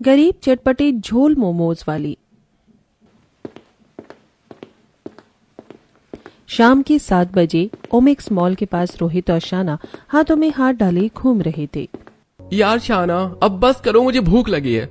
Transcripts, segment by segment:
गरीब चटपटे झोल मोमोज वाली। शाम के 7 बजे ओमेक्स मॉल के पास रोहित और शाना हाथों में हाथ डाले घूम रहे थे। यार शाना, अब बस करो, मुझे भूख लगी है।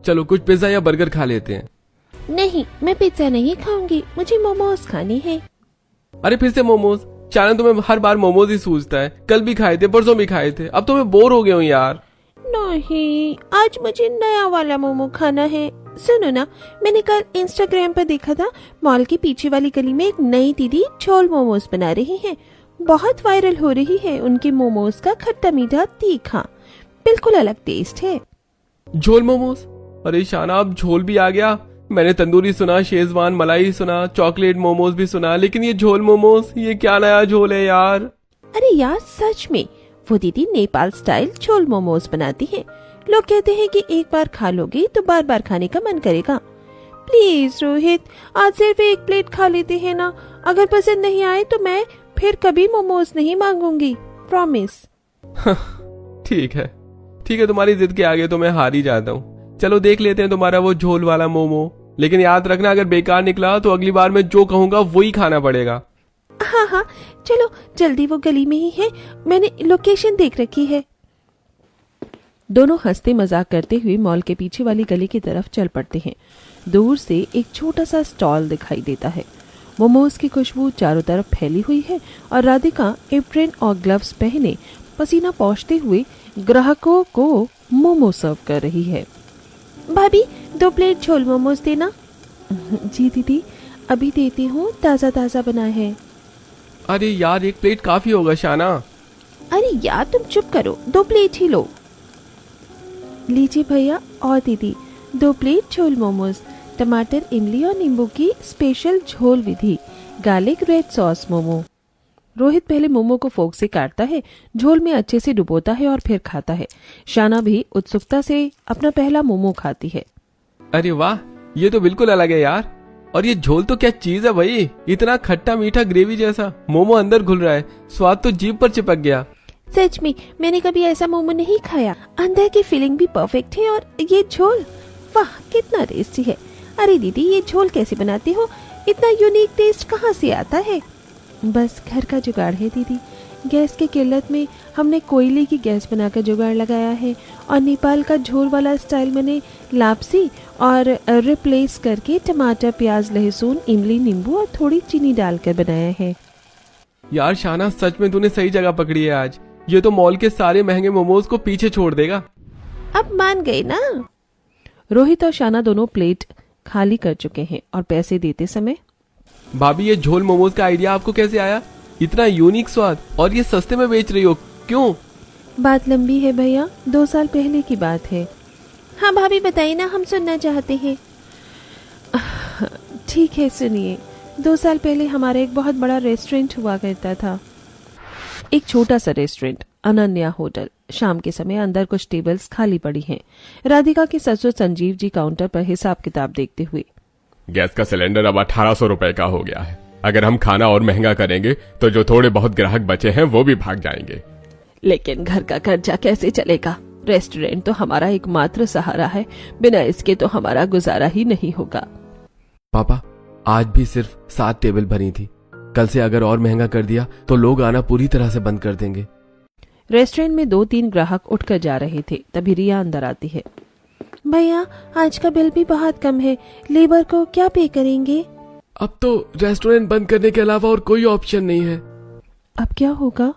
चलो कुछ पिज्जा या बर्गर खा लेते हैं। नहीं, मैं पिज्जा नहीं खाऊंगी, मुझे मोमोज खाने हैं। अरे फिर से मोमोज? शाना, तुम्हें हर बार मोमोज ही सूझता है। कल भी खाए थे, परसों भी खाए थे, अब तो मैं बोर हो गया हूँ यार। नहीं, आज मुझे नया वाला मोमो खाना है। सुनो ना, मैंने कल इंस्टाग्राम पर देखा था, मॉल के पीछे वाली गली में एक नई दीदी झोल मोमोज बना रही हैं। बहुत वायरल हो रही है उनके मोमोज का खट्टा मीठा तीखा, बिल्कुल अलग टेस्ट है। झोल मोमोज? अरे शाना, अब झोल भी आ गया। मैंने तंदूरी सुना, शेजवान मलाई सुना, चॉकलेट मोमोज भी सुना, लेकिन ये झोल मोमोज, ये क्या नया झोल है यार। अरे यार सच में, वो दीदी नेपाल स्टाइल झोल मोमोज बनाती है। लोग कहते हैं कि एक बार खा लोगे तो बार बार खाने का मन करेगा। प्लीज रोहित, आज सिर्फ एक प्लेट खा लेते हैं ना। अगर पसंद नहीं आए तो मैं फिर कभी मोमोज नहीं मांगूंगी, प्रॉमिस। ठीक है, तुम्हारी जिद के आगे तो मैं हार ही जाता हूँ। चलो देख लेते हैं तुम्हारा वो झोल वाला मोमो, लेकिन याद रखना अगर बेकार निकला तो अगली बार मैं जो कहूंगा वही खाना पड़ेगा। हाँ, चलो जल्दी, वो गली में ही है, मैंने लोकेशन देख रखी है। दोनों हंसते मजाक करते हुए मॉल के पीछे वाली गली की तरफ चल पड़ते हैं। दूर से एक छोटा सा स्टॉल दिखाई देता है। मोमोज की खुशबू चारों तरफ फैली हुई है और राधिका एप्रन और ग्लव्स पहने पसीना पोंछते हुए ग्राहकों को मोमो सर्व कर रही है। भाभी, 2 प्लेट झोल मोमोज देना। जी दीदी, अभी देती हूँ, ताज़ा ताज़ा बना है। अरे यार, 1 प्लेट काफी होगा शाना। अरे यार तुम चुप करो, 2 प्लेट ही लो। लीजिए भैया और दीदी, 2 प्लेट झोल मोमोज, टमाटर, इमली और नींबू की स्पेशल झोल विधि, garlic red sauce momo. Rohit पहले मोमो को फोक से काटता है, झोल में अच्छे से डुबोता है और फिर खाता है। शाना भी उत्सुकता से अपना पहला मोमो खाती है। अरे वाह, ये तो बिल्कुल अलग है यार। और ये झोल तो क्या चीज है भाई, इतना खट्टा मीठा ग्रेवी जैसा। मोमो अंदर घुल रहा है, स्वाद तो जीभ पर चिपक गया। सच में मैंने कभी ऐसा मोमो नहीं खाया। अंदर की फीलिंग भी परफेक्ट है और ये झोल, वाह कितना टेस्टी है। अरे दीदी, ये झोल कैसे बनाती हो? इतना यूनिक टेस्ट कहाँ से आता है? बस घर का जुगाड़ है दीदी। गैस की किल्लत में हमने कोयले की गैस बनाकर जुगाड़ लगाया है और नेपाल का झोल वाला स्टाइल मैंने लापसी और रिप्लेस करके टमाटर, प्याज, लहसुन, इमली, नींबू और थोड़ी चीनी डालकर बनाया है। यार शाना, सच में तूने सही जगह पकड़ी है आज। ये तो मॉल के सारे महंगे मोमोज को पीछे छोड़ देगा। अब मान गए ना? रोहित और शाना दोनों प्लेट खाली कर चुके हैं और पैसे देते समय, भाभी, ये झोल मोमोज का आइडिया आपको कैसे आया? इतना यूनिक स्वाद, और ये सस्ते में बेच रही हो, क्यों? बात लंबी है भैया, 2 साल पहले की बात है। हाँ भाभी बताइए ना, हम सुनना चाहते हैं। ठीक है सुनिए, 2 साल पहले हमारा एक बहुत बड़ा रेस्टोरेंट हुआ करता था। एक छोटा सा रेस्टोरेंट, अनन्या होटल। शाम के समय अंदर कुछ टेबल्स खाली पड़ी हैं। राधिका के ससुर संजीव जी काउंटर पर हिसाब किताब देखते हुए, गैस का सिलेंडर अब 1800 रुपए का हो गया है। अगर हम खाना और महंगा करेंगे तो जो थोड़े बहुत ग्राहक बचे हैं वो भी भाग जाएंगे। लेकिन घर का खर्चा कैसे चलेगा? रेस्टोरेंट तो हमारा एकमात्र सहारा है, बिना इसके तो हमारा गुजारा ही नहीं होगा। पापा, आज भी सिर्फ 7 टेबल भरी थी। कल से अगर और महंगा कर दिया तो लोग आना पूरी तरह से बंद कर देंगे। रेस्टोरेंट में 2-3 ग्राहक उठकर जा रहे थे, तभी रिया अंदर आती है। भैया, आज का बिल भी बहुत कम है, लेबर को क्या पे करेंगे? अब तो रेस्टोरेंट बंद करने के अलावा और कोई ऑप्शन नहीं है। अब क्या होगा?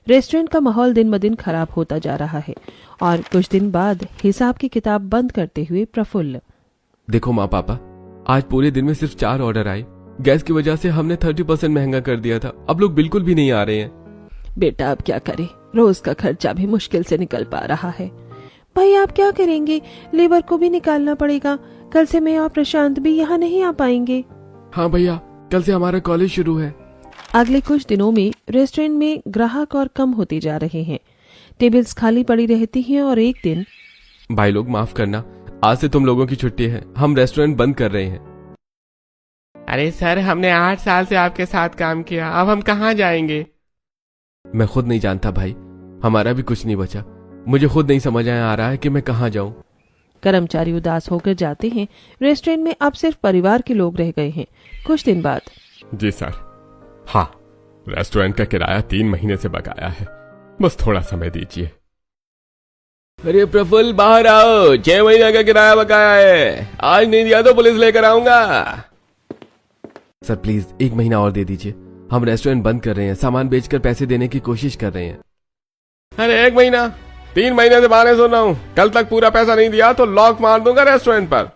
रेस्टोरेंट का माहौल दिन ब दिन खराब होता जा रहा है और कुछ दिन बाद हिसाब की किताब बंद करते हुए प्रफुल्ल, देखो माँ पापा, आज पूरे दिन में सिर्फ 4 ऑर्डर आए। गैस की वजह से हमने 30% महंगा कर दिया था, अब लोग बिल्कुल भी नहीं आ रहे हैं। बेटा अब क्या करें, रोज का खर्चा भी मुश्किल से निकल पा रहा है। भाई आप क्या करेंगे? लेबर को भी निकालना पड़ेगा। कल से मैं और प्रशांत भी यहाँ नहीं आ पाएंगे। हाँ भैया, कल से हमारा कॉलेज शुरू है। अगले कुछ दिनों में रेस्टोरेंट में ग्राहक और कम होते जा रहे हैं। टेबल्स खाली पड़ी रहती हैं और एक दिन, भाई लोग माफ करना, आज से तुम लोगों की छुट्टी है, हम रेस्टोरेंट बंद कर रहे हैं। अरे सर, हमने 8 साल से आपके साथ काम किया, अब हम कहाँ जाएंगे? मैं खुद नहीं जानता भाई, हमारा भी कुछ नहीं बचा। मुझे खुद नहीं समझ आ रहा है कि मैं कहाँ जाऊं। कर्मचारी उदास होकर जाते हैं। रेस्टोरेंट में अब सिर्फ परिवार के लोग रह गए हैं। कुछ दिन बाद, जी सर, हाँ, रेस्टोरेंट का किराया 3 महीने से बकाया है, बस थोड़ा समय दीजिए। अरे प्रफुल्ल बाहर आओ, 6 महीने का किराया बकाया है, आज नहीं दिया तो पुलिस लेकर आऊंगा। सर प्लीज 1 महीना और दे दीजिए, हम रेस्टोरेंट बंद कर रहे हैं, सामान बेचकर पैसे देने की कोशिश कर रहे हैं। अरे 1 महीना, 3 महीने से बहाने सुन रहा हूँ, कल तक पूरा पैसा नहीं दिया तो लॉक मार दूंगा रेस्टोरेंट पर।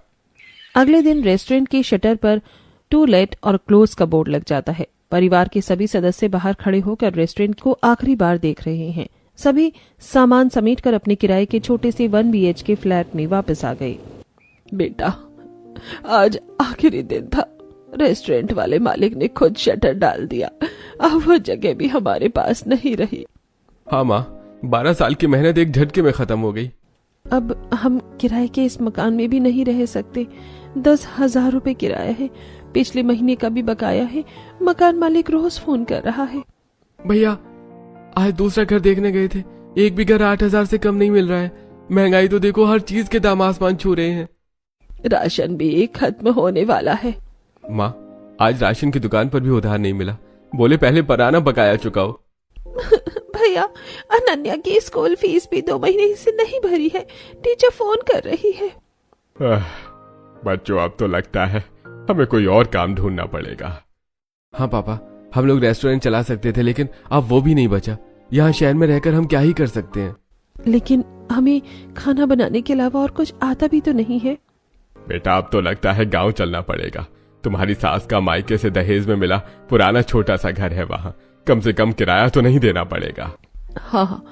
अगले दिन रेस्टोरेंट के शटर पर टू लेट और क्लोज का बोर्ड लग जाता है। परिवार के सभी सदस्य बाहर खड़े होकर रेस्टोरेंट को आखिरी बार देख रहे हैं। सभी सामान समेटकर अपने किराए के छोटे से 1 BHK फ्लैट में वापस आ गए। बेटा, आज आखिरी दिन था, रेस्टोरेंट वाले मालिक ने खुद शटर डाल दिया, अब वो जगह भी हमारे पास नहीं रही। हाँ माँ, 12 साल की मेहनत एक झटके में खत्म हो गई। अब हम किराए के इस मकान में भी नहीं रह सकते। 10,000 रुपए किराया है, पिछले महीने का भी बकाया है। मकान मालिक रोज फोन कर रहा है। भैया, आज दूसरा घर देखने गए थे, एक भी घर 8,000 से कम नहीं मिल रहा है। महंगाई तो देखो, हर चीज के दाम आसमान छू रहे हैं। राशन भी खत्म होने वाला है। माँ, आज राशन की दुकान पर भी उधार नहीं मिला, बोले पहले पुराना बकाया चुकाओ। भैया, अनन्या की स्कूल फीस भी 2 महीने से नहीं भरी है, टीचर फोन कर रही है। बच्चों, अब तो लगता है हमें कोई और काम ढूंढना पड़ेगा। हाँ पापा, हम लोग रेस्टोरेंट चला सकते थे, लेकिन अब वो भी नहीं बचा। यहाँ शहर में रहकर हम क्या ही कर सकते हैं। लेकिन हमें खाना बनाने के अलावा और कुछ आता भी तो नहीं है। बेटा, अब तो लगता है गांव चलना पड़ेगा। तुम्हारी सास का मायके से दहेज में मिला पुराना छोटा सा घर है, वहाँ कम से कम किराया तो नहीं देना पड़ेगा। हाँ,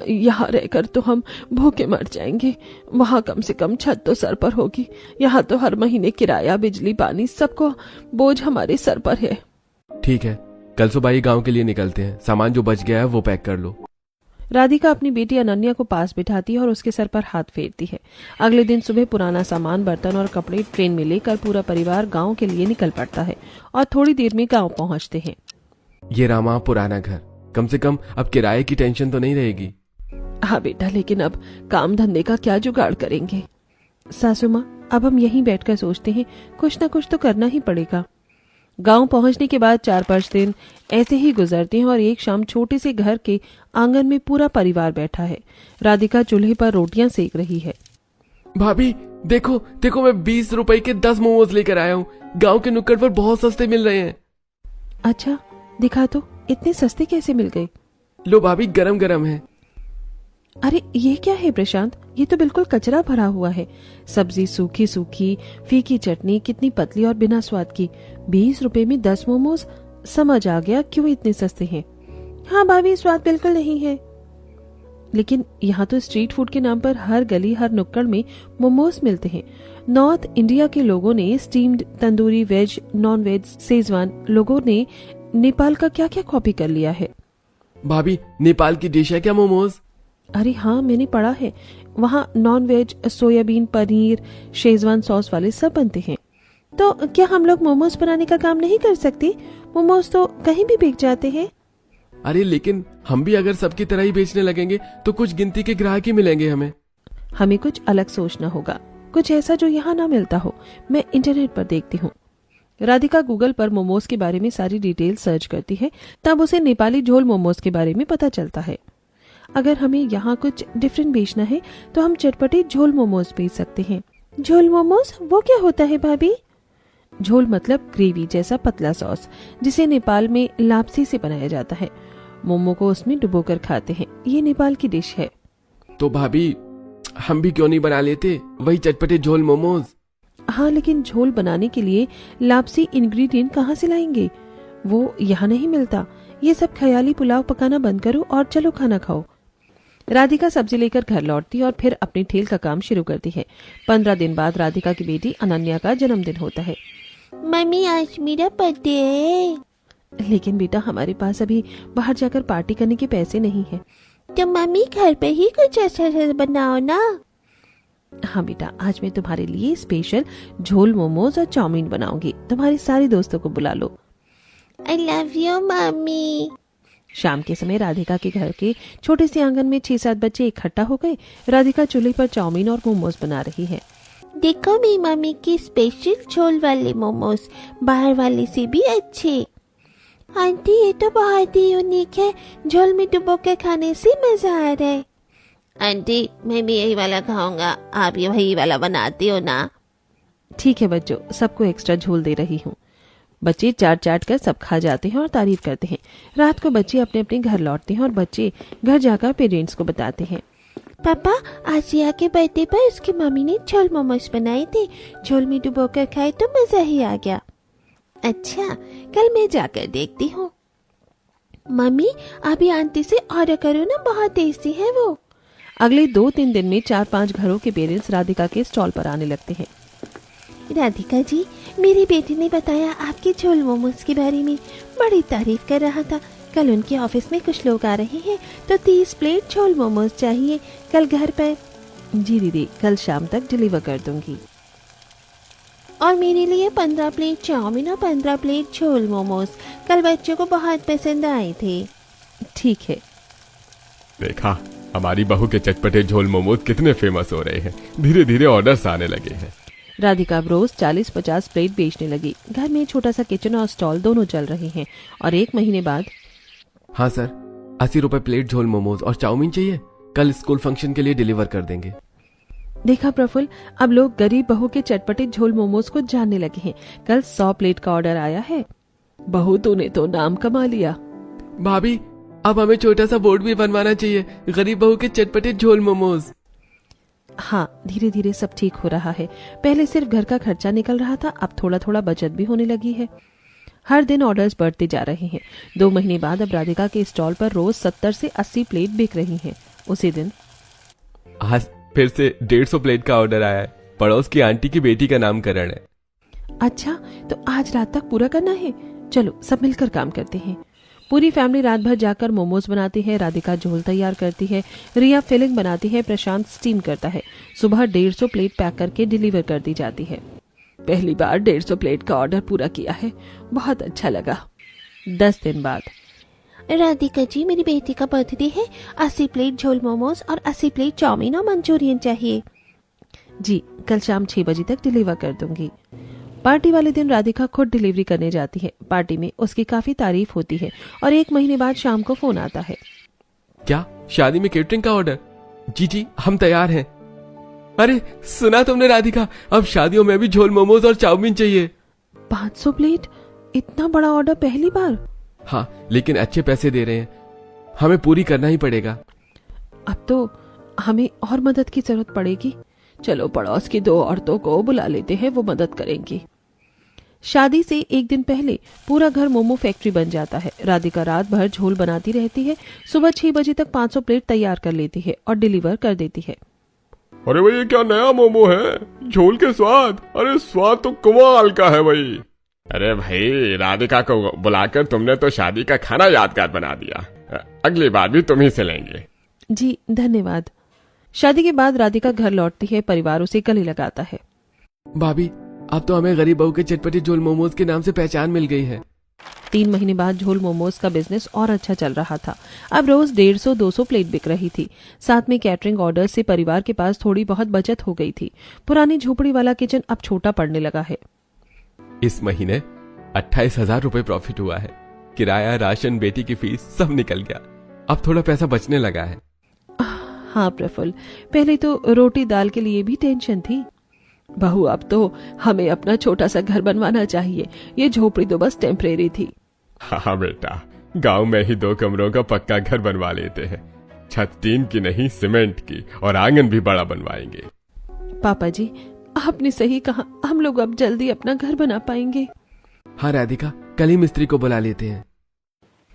यहाँ रहकर तो हम भूखे मर जाएंगे। वहाँ कम से कम छत तो सर पर होगी। यहाँ तो हर महीने किराया, बिजली, पानी, सबको बोझ हमारे सर पर है। ठीक है, कल सुबह ही गांव के लिए निकलते हैं। सामान जो बच गया है वो पैक कर लो। राधिका अपनी बेटी अनन्या को पास बिठाती है और उसके सर पर हाथ फेरती है। अगले दिन सुबह पुराना सामान, बर्तन और कपड़े ट्रेन में लेकर पूरा परिवार गांव के लिए निकल पड़ता है और थोड़ी देर में गांव पहुंचते हैं। ये रामा पुराना घर, कम से कम अब किराए की टेंशन तो नहीं रहेगी। हाँ बेटा, लेकिन अब काम धंधे का क्या जुगाड़ करेंगे? सासू माँ, अब हम यहीं बैठकर सोचते हैं, कुछ न कुछ तो करना ही पड़ेगा। गांव पहुंचने के बाद 4-5 दिन ऐसे ही गुजरते हैं और एक शाम छोटे से घर के आंगन में पूरा परिवार बैठा है। राधिका चूल्हे पर रोटियां सेक रही है। भाभी देखो देखो, मैं 20 रुपए के 10 मोमोज लेकर आया हूँ। गांव के नुक्कड़ पर बहुत सस्ते मिल रहे हैं। अच्छा, दिखा तो, इतने सस्ते कैसे मिल गए? लो भाभी, गरम गरम है। अरे ये क्या है प्रशांत, ये तो बिल्कुल कचरा भरा हुआ है। सब्जी सूखी सूखी, फीकी चटनी, कितनी पतली और बिना स्वाद की। 20 रुपए में 10 मोमोज, समझ आ गया क्यों इतने सस्ते हैं। हाँ भाभी, स्वाद बिल्कुल नहीं है। लेकिन यहाँ तो स्ट्रीट फूड के नाम पर हर गली, हर नुक्कड़ में मोमोज मिलते हैं। नॉर्थ इंडिया के लोगों ने steamed, tandoori, veg, non veg, schezwan, लोगों ने नेपाल का क्या क्या कॉपी कर लिया है। भाभी, नेपाल की डिश है क्या मोमोज? अरे हाँ, मैंने पढ़ा है, वहाँ non veg, soybean, paneer, schezwan sauce वाले सब बनते हैं। तो क्या हम लोग मोमोज बनाने का काम नहीं कर सकते? मोमोज तो कहीं भी बिक जाते हैं। अरे लेकिन हम भी अगर सबकी तरह ही बेचने लगेंगे तो कुछ गिनती के ग्राहक ही मिलेंगे हमें। हमें कुछ अलग सोचना होगा, कुछ ऐसा जो यहाँ ना मिलता हो। मैं इंटरनेट पर देखती हूँ। राधिका गूगल पर मोमोज के बारे में सारी डिटेल सर्च करती है, तब उसे नेपाली झोल मोमोज के बारे में पता चलता है। अगर हमें यहाँ कुछ डिफरेंट बेचना है तो हम चटपटे झोल मोमोज बेच सकते हैं। झोल मोमोज, वो क्या होता है भाभी? झोल मतलब ग्रेवी जैसा पतला सॉस, जिसे नेपाल में लापसी से बनाया जाता है। मोमो को उसमें डुबोकर खाते हैं। ये नेपाल की डिश है। तो भाभी, हम भी क्यों नहीं बना लेते वही चटपटे झोल मोमोज? हाँ, लेकिन झोल बनाने के लिए लापसी इंग्रेडिएंट कहाँ से लाएंगे? वो यहाँ नहीं मिलता। ये सब ख्याली पुलाव पकाना बंद करो और चलो खाना खाओ। राधिका सब्जी लेकर घर लौटती और फिर अपनी ठेल का काम शुरू करती है। 15 दिन बाद राधिका की बेटी अनन्या का जन्मदिन होता है। मम्मी, आज मेरा बर्थडे है। लेकिन बेटा, हमारे पास अभी बाहर जाकर पार्टी करने के पैसे नहीं है। तो मम्मी, घर पे ही कुछ अच्छा सा बनाओ ना। हाँ बेटा, आज मैं तुम्हारे लिए स्पेशल झोल मोमोज और चाउमीन बनाऊंगी। तुम्हारे सारे दोस्तों को बुला लो। I love you mummy. शाम के समय राधिका के घर के छोटे से आंगन में 6-7 बच्चे इकट्ठा हो गए। राधिका चूल्हे पर चाउमीन और मोमोज बना रही है। देखो मेरी मम्मी की स्पेशल झोल वाले मोमोज, बाहर वाले से भी अच्छे। आंटी ये तो बहुत ही यूनिक है, झोल में डुबो के खाने से मजा आ रहा है। आंटी मैं भी यही वाला खाऊंगा, आप ये वही वाला बनाती हो ना। ठीक है बच्चों, सबको एक्स्ट्रा झोल दे रही हूँ। बच्चे चाट चाट कर सब खा जाते हैं और तारीफ करते हैं। रात को बच्चे अपने अपने घर लौटते हैं और बच्चे घर जाकर पेरेंट्स को बताते हैं। पापा आज रिया के बर्थडे पर उसकी मम्मी ने झोल मोमोज बनाए थे, झोल में डुबो कर खाए तो मजा ही आ गया। अच्छा कल मैं जाकर देखती हूँ। मम्मी अभी आंटी से ऑर्डर करो ना, बहुत टेस्टी है वो। अगले 2-3 दिन में 4-5 घरों के पेरेंट्स राधिका के स्टॉल पर आने लगते हैं। राधिका जी, मेरी बेटी ने बताया आपके झोल मोमोज के बारे में, बड़ी तारीफ कर रहा था। कल उनके ऑफिस में कुछ लोग आ रहे हैं तो 30 प्लेट झोल मोमोज चाहिए कल घर पर। जी दीदी, कल शाम तक डिलीवर कर दूंगी। और मेरे लिए 15 प्लेट चाउमीन और 15 प्लेट झोल मोमोज, कल बच्चों को बहुत पसंद आए थे। ठीक है। देखा हमारी बहू के चटपटे झोल मोमोज कितने फेमस हो रहे हैं, धीरे धीरे ऑर्डर्स आने लगे हैं। राधिका अब रोज 40-50 प्लेट बेचने लगी। घर में छोटा सा किचन और स्टॉल दोनों चल रहे हैं। और 1 महीने बाद हाँ सर, 80 रुपए प्लेट झोल मोमोज और चाउमीन चाहिए, कल स्कूल फंक्शन के लिए डिलीवर कर देंगे। देखा प्रफुल्ल, अब लोग गरीब बहू के चटपटे झोल मोमोज को जानने लगे हैं। कल 100 प्लेट का ऑर्डर आया है। बहू तूने तो नाम कमा लिया। भाभी अब हमें छोटा सा बोर्ड भी बनवाना चाहिए, गरीब बहू के चटपटे झोल मोमोज। हाँ, धीरे धीरे सब ठीक हो रहा है। पहले सिर्फ घर का खर्चा निकल रहा था, अब थोड़ा थोड़ा बचत भी होने लगी है। हर दिन ऑर्डर्स बढ़ते जा रहे हैं। 2 महीने बाद अब राधिका के स्टॉल पर रोज 70 से 80 प्लेट बिक रही हैं। उसी दिन आज फिर से 150 प्लेट का ऑर्डर आया है। पड़ोस की आंटी की बेटी का नामकरण है। अच्छा, तो आज रात तक पूरा करना है। चलो सब मिलकर काम करते हैं। पूरी फैमिली रात भर जाकर मोमोज बनाती है। राधिका झोल तैयार करती है, रिया फिलिंग बनाती है, प्रशांत स्टीम करता है। सुबह 150 प्लेट पैक करके डिलीवर कर दी जाती है। पहली बार 150 प्लेट का ऑर्डर पूरा किया है, बहुत अच्छा लगा। 10 दिन बाद राधिका जी, मेरी बेटी का बर्थडे है, 80 प्लेट झोल मोमोज और 80 प्लेट चाउमीन और मंचूरियन चाहिए। जी, कल शाम 6 बजे तक डिलीवर कर दूंगी। पार्टी वाले दिन राधिका खुद डिलीवरी करने जाती है। पार्टी में उसकी काफी तारीफ होती है और 1 महीने बाद शाम को फोन आता है। क्या शादी में केटरिंग का ऑर्डर? जी जी हम तैयार हैं। अरे सुना तुमने राधिका, अब शादियों में भी झोल मोमोज और चाउमीन चाहिए। 500 प्लेट? इतना बड़ा ऑर्डर पहली बार? हाँ, लेकिन अच्छे पैसे दे रहे हैं, हमें पूरी करना ही पड़ेगा। अब तो हमें और मदद की जरूरत पड़ेगी। चलो पड़ोस की 2 औरतों को बुला लेते हैं, वो मदद करेंगी। शादी से 1 दिन पहले पूरा घर मोमो फैक्ट्री बन जाता है। राधिका रात भर झोल बनाती रहती है। सुबह 6 बजे तक 500 प्लेट तैयार कर लेती है और डिलीवर कर देती है। अरे भाई, ये क्या नया मोमो है, झोल के स्वाद, अरे स्वाद तो कमाल का है भाई। अरे भाई, राधिका को बुलाकर तुमने तो शादी का खाना यादगार बना दिया, अगली बार भी तुम ही से लेंगे। जी धन्यवाद। शादी के बाद राधिका घर लौटती है, परिवार उसे गले लगाता है। भाभी अब तो हमें गरीब बहू के चटपटे झोल मोमोज के नाम से पहचान मिल गई है। 3 महीने बाद झोल मोमोज का बिजनेस और अच्छा चल रहा था। अब रोज 150-200 प्लेट बिक रही थी। साथ में कैटरिंग ऑर्डर से परिवार के पास थोड़ी बहुत बचत हो गई थी। पुरानी झोपड़ी वाला किचन अब छोटा पड़ने लगा है। इस महीने 28,000 रुपए प्रॉफिट हुआ है। किराया, राशन, बेटी की फीस सब निकल गया। अब थोड़ा पैसा बचने लगा है। हाँ प्रफुल्ल, पहले तो रोटी दाल के लिए भी टेंशन थी। बहू अब तो हमें अपना छोटा सा घर बनवाना चाहिए, ये झोपड़ी तो बस टेम्परेरी थी। हाँ बेटा, गांव में ही 2 कमरों का पक्का घर बनवा लेते हैं, छत टीन की नहीं सीमेंट की, और आंगन भी बड़ा बनवाएंगे। पापा जी आपने सही कहा, हम लोग अब जल्दी अपना घर बना पाएंगे। हाँ राधिका, कल ही मिस्त्री को बुला लेते हैं।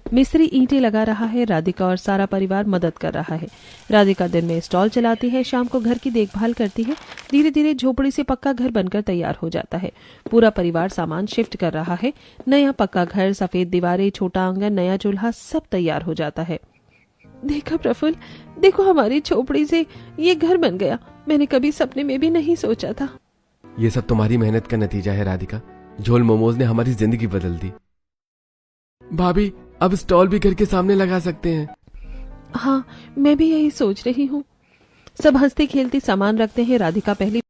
मिस्त्री ईंटें लगा रहा है। राधिका और सारा परिवार मदद कर रहा है। राधिका दिन में स्टॉल चलाती है, शाम को घर की देखभाल करती है। धीरे धीरे झोपड़ी से पक्का घर बनकर तैयार हो जाता है। पूरा परिवार सामान शिफ्ट कर रहा है। नया पक्का घर, सफेद दीवारें, छोटा आंगन, नया चूल्हा, सब तैयार हो जाता है। देखा प्रफुल्ल, देखो हमारी झोपड़ी से ये घर बन गया। मैंने कभी सपने में भी नहीं सोचा था। ये सब तुम्हारी मेहनत का नतीजा है राधिका। झोल मोमोज ने हमारी जिंदगी बदल दी। भाभी अब स्टॉल भी घर के सामने लगा सकते हैं। हाँ, मैं भी यही सोच रही हूँ। सब हंसते खेलते सामान रखते हैं। राधिका पहली